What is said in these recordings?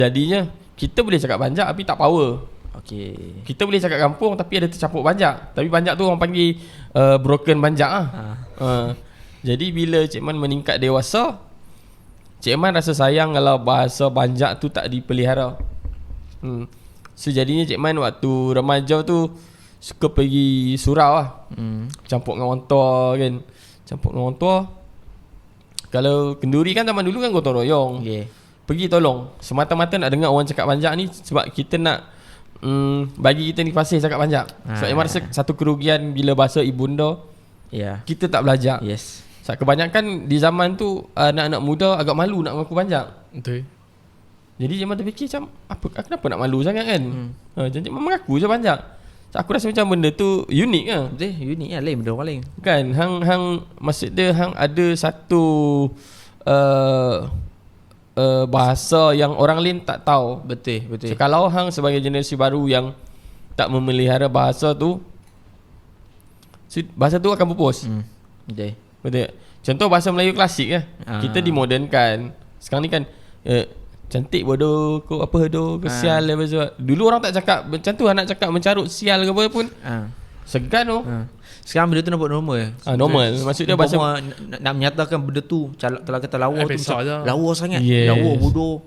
Jadinya kita boleh cakap banjak tapi tak power. Okey. Kita boleh cakap kampung tapi ada tercampur banjak. Tapi banjak tu orang panggil broken banjak lah. Jadi bila Cik Man meningkat dewasa, Cik Man rasa sayang kalau bahasa banjak tu tak dipelihara. So jadinya Cik Man waktu remaja tu suka pergi surau lah. Campur dengan orang tua kan. Campur dengan orang tua. Kalau kenduri kan zaman dulu kan gotong royong. Pergi tolong. Semata-mata nak dengar orang cakap banjak ni sebab kita nak bagi kita ni fasih cakap banjak. Sebab Cik Man rasa satu kerugian bila bahasa ibunda kita tak belajar. Sebab kebanyakan di zaman tu anak-anak muda agak malu nak mengaku banjak. Betul. Jadi Cik Man terfikir macam kenapa nak malu sangat kan? Jadi Cik Man mengaku je banjak. So, aku rasa macam benda tu unik lah. Betul, unik lah, lain benda orang lain. Kan, hang maksud dia hang ada satu bahasa yang orang lain tak tahu. Betul. So, kalau hang sebagai generasi baru yang tak memelihara bahasa tu, bahasa tu akan pupus. Betul. Contoh bahasa Melayu klasik lah. Kita dimodernkan. Sekarang ni kan cantik bodoh, kau apa doh, kau sial apa sebab. Dulu orang tak cakap macam tu, nak cakap mencarut sial ke apa pun. Segan tu. Sekarang benda tu nampak normal. Normal. Maksud dia bahasa nak menyatakan benda tu kalau kata lawa tu macam lawa sangat. Lawa bodoh.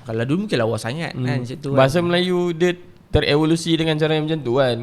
Kalau dulu mungkin lawa sangat kan macam tu. Bahasa Melayu dia terevolusi dengan cara yang macam tu kan.